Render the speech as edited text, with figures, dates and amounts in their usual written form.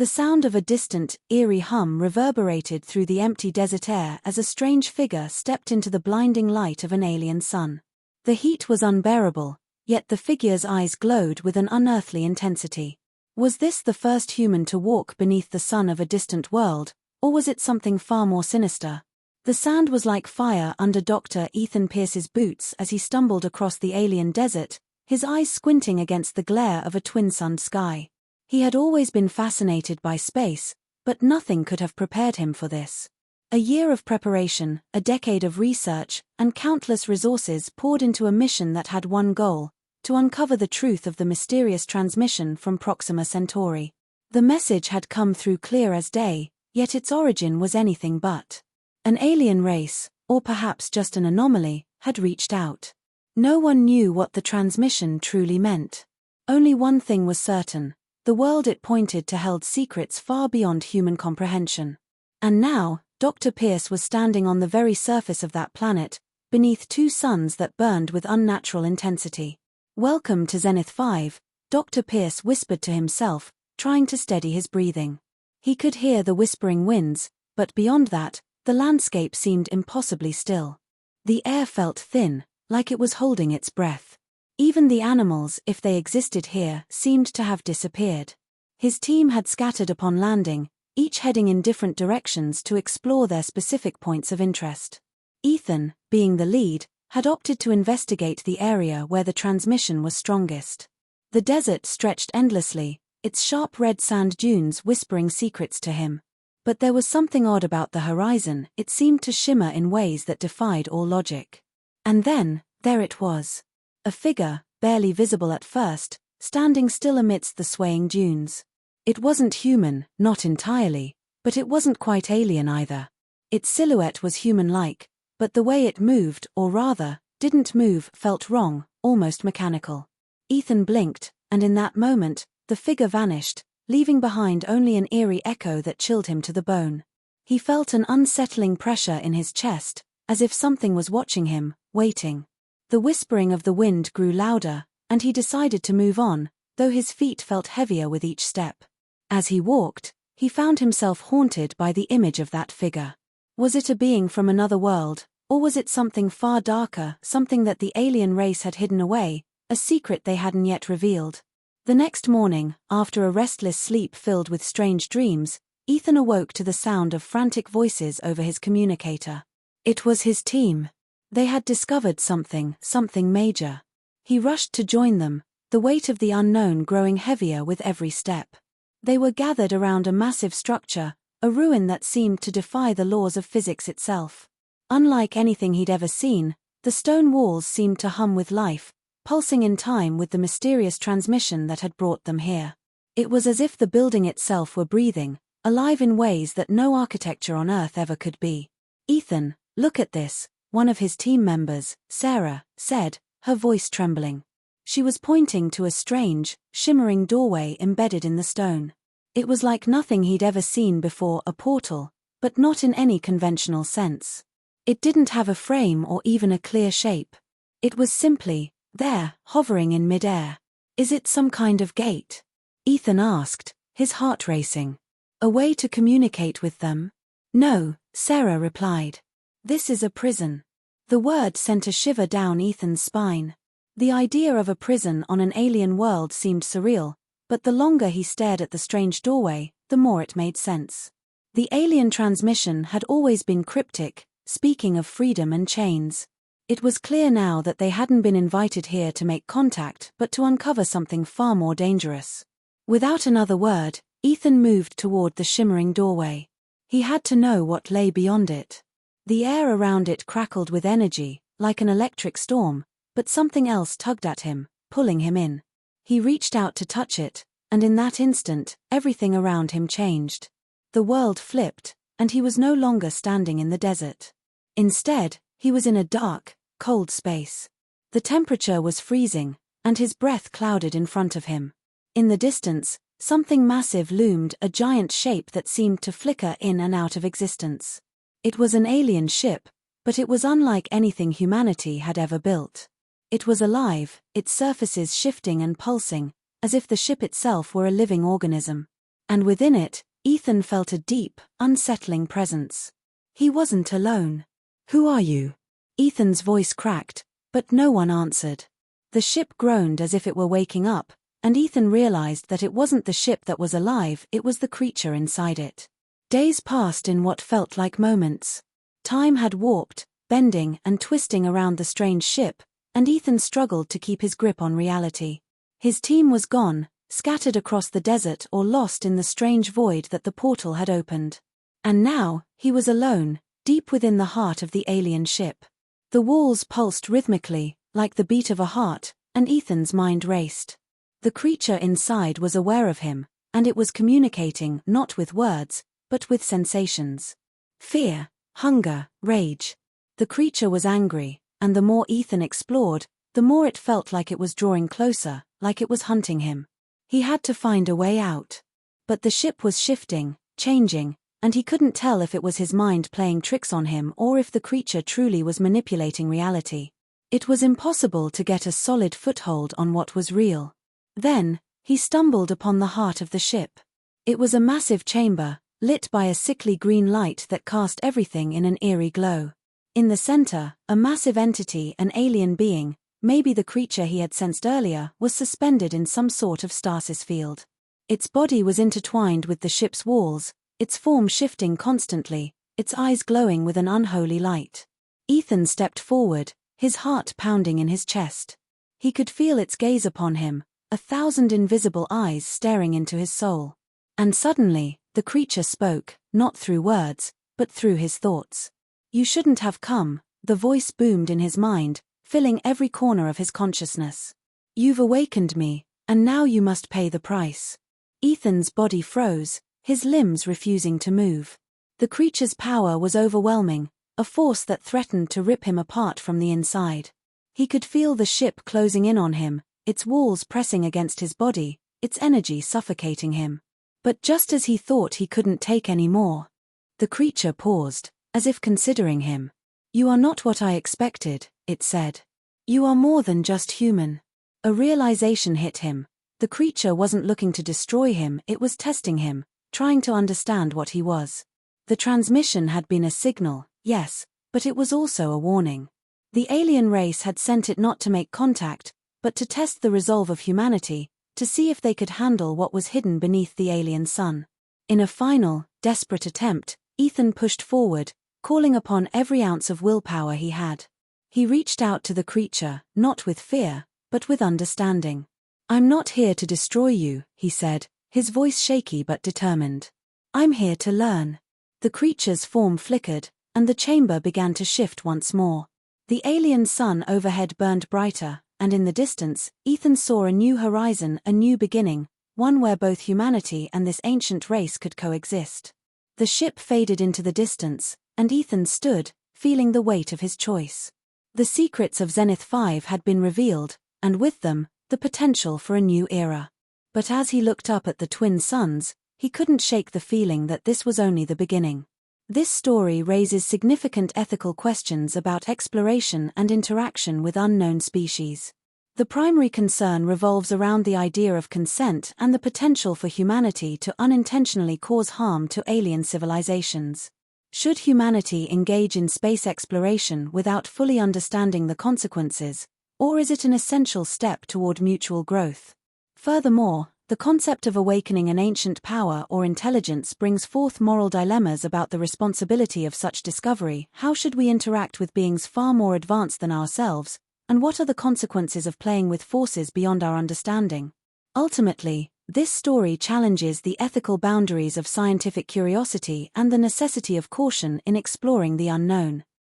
The sound of a distant, eerie hum reverberated through the empty desert air as a strange figure stepped into the blinding light of an alien sun. The heat was unbearable, yet the figure's eyes glowed with an unearthly intensity. Was this the first human to walk beneath the sun of a distant world, or was it something far more sinister? The sand was like fire under Dr. Ethan Pierce's boots as he stumbled across the alien desert, his eyes squinting against the glare of a twin-sunned sky. He had always been fascinated by space, but nothing could have prepared him for this. A year of preparation, a decade of research, and countless resources poured into a mission that had one goal: to uncover the truth of the mysterious transmission from Proxima Centauri. The message had come through clear as day, yet its origin was anything but. An alien race, or perhaps just an anomaly, had reached out. No one knew what the transmission truly meant. Only one thing was certain: the world it pointed to held secrets far beyond human comprehension. And now, Dr. Pierce was standing on the very surface of that planet, beneath two suns that burned with unnatural intensity. "Welcome to Zenith 5, Dr. Pierce whispered to himself, trying to steady his breathing. He could hear the whispering winds, but beyond that, the landscape seemed impossibly still. The air felt thin, like it was holding its breath. Even the animals, if they existed here, seemed to have disappeared. His team had scattered upon landing, each heading in different directions to explore their specific points of interest. Ethan, being the lead, had opted to investigate the area where the transmission was strongest. The desert stretched endlessly, its sharp red sand dunes whispering secrets to him. But there was something odd about the horizon. It seemed to shimmer in ways that defied all logic. And then, there it was. A figure, barely visible at first, standing still amidst the swaying dunes. It wasn't human, not entirely, but it wasn't quite alien either. Its silhouette was human-like, but the way it moved, or rather, didn't move, felt wrong, almost mechanical. Ethan blinked, and in that moment, the figure vanished, leaving behind only an eerie echo that chilled him to the bone. He felt an unsettling pressure in his chest, as if something was watching him, waiting. The whispering of the wind grew louder, and he decided to move on, though his feet felt heavier with each step. As he walked, he found himself haunted by the image of that figure. Was it a being from another world, or was it something far darker, something that the alien race had hidden away, a secret they hadn't yet revealed? The next morning, after a restless sleep filled with strange dreams, Ethan awoke to the sound of frantic voices over his communicator. It was his team. They had discovered something major. He rushed to join them, the weight of the unknown growing heavier with every step. They were gathered around a massive structure, a ruin that seemed to defy the laws of physics itself. Unlike anything he'd ever seen, the stone walls seemed to hum with life, pulsing in time with the mysterious transmission that had brought them here. It was as if the building itself were breathing, alive in ways that no architecture on Earth ever could be. "Ethan, look at this," one of his team members, Sarah, said, her voice trembling. She was pointing to a strange, shimmering doorway embedded in the stone. It was like nothing he'd ever seen before, a portal, but not in any conventional sense. It didn't have a frame or even a clear shape. It was simply there, hovering in mid-air. "Is it some kind of gate?" Ethan asked, his heart racing. "A way to communicate with them?" "No," Sarah replied. "This is a prison." The word sent a shiver down Ethan's spine. The idea of a prison on an alien world seemed surreal, but the longer he stared at the strange doorway, the more it made sense. The alien transmission had always been cryptic, speaking of freedom and chains. It was clear now that they hadn't been invited here to make contact but to uncover something far more dangerous. Without another word, Ethan moved toward the shimmering doorway. He had to know what lay beyond it. The air around it crackled with energy, like an electric storm, but something else tugged at him, pulling him in. He reached out to touch it, and in that instant, everything around him changed. The world flipped, and he was no longer standing in the desert. Instead, he was in a dark, cold space. The temperature was freezing, and his breath clouded in front of him. In the distance, something massive loomed, a giant shape that seemed to flicker in and out of existence. It was an alien ship, but it was unlike anything humanity had ever built. It was alive, its surfaces shifting and pulsing, as if the ship itself were a living organism. And within it, Ethan felt a deep, unsettling presence. He wasn't alone. "Who are you?" Ethan's voice cracked, but no one answered. The ship groaned as if it were waking up, and Ethan realized that it wasn't the ship that was alive, it was the creature inside it. Days passed in what felt like moments. Time had warped, bending and twisting around the strange ship, and Ethan struggled to keep his grip on reality. His team was gone, scattered across the desert or lost in the strange void that the portal had opened. And now, he was alone, deep within the heart of the alien ship. The walls pulsed rhythmically, like the beat of a heart, and Ethan's mind raced. The creature inside was aware of him, and it was communicating not with words, but with sensations. Fear, hunger, rage. The creature was angry, and the more Ethan explored, the more it felt like it was drawing closer, like it was hunting him. He had to find a way out. But the ship was shifting, changing, and he couldn't tell if it was his mind playing tricks on him or if the creature truly was manipulating reality. It was impossible to get a solid foothold on what was real. Then, he stumbled upon the heart of the ship. It was a massive chamber, lit by a sickly green light that cast everything in an eerie glow. In the center, a massive entity, an alien being, maybe the creature he had sensed earlier, was suspended in some sort of stasis field. Its body was intertwined with the ship's walls, its form shifting constantly, its eyes glowing with an unholy light. Ethan stepped forward, his heart pounding in his chest. He could feel its gaze upon him, 1,000 invisible eyes staring into his soul. And suddenly, the creature spoke, not through words, but through his thoughts. "You shouldn't have come," the voice boomed in his mind, filling every corner of his consciousness. "You've awakened me, and now you must pay the price." Ethan's body froze, his limbs refusing to move. The creature's power was overwhelming, a force that threatened to rip him apart from the inside. He could feel the ship closing in on him, its walls pressing against his body, its energy suffocating him. But just as he thought he couldn't take any more, the creature paused, as if considering him. "You are not what I expected," it said. "You are more than just human." A realization hit him. The creature wasn't looking to destroy him, it was testing him, trying to understand what he was. The transmission had been a signal, yes, but it was also a warning. The alien race had sent it not to make contact, but to test the resolve of humanity, to see if they could handle what was hidden beneath the alien sun. In a final, desperate attempt, Ethan pushed forward, calling upon every ounce of willpower he had. He reached out to the creature, not with fear, but with understanding. "I'm not here to destroy you," he said, his voice shaky but determined. "I'm here to learn." The creature's form flickered, and the chamber began to shift once more. The alien sun overhead burned brighter, and in the distance, Ethan saw a new horizon, a new beginning, one where both humanity and this ancient race could coexist. The ship faded into the distance, and Ethan stood, feeling the weight of his choice. The secrets of Zenith 5 had been revealed, and with them, the potential for a new era. But as he looked up at the twin suns, he couldn't shake the feeling that this was only the beginning. This story raises significant ethical questions about exploration and interaction with unknown species. The primary concern revolves around the idea of consent and the potential for humanity to unintentionally cause harm to alien civilizations. Should humanity engage in space exploration without fully understanding the consequences, or is it an essential step toward mutual growth? Furthermore, the concept of awakening an ancient power or intelligence brings forth moral dilemmas about the responsibility of such discovery. How should we interact with beings far more advanced than ourselves, and what are the consequences of playing with forces beyond our understanding? Ultimately, this story challenges the ethical boundaries of scientific curiosity and the necessity of caution in exploring the unknown.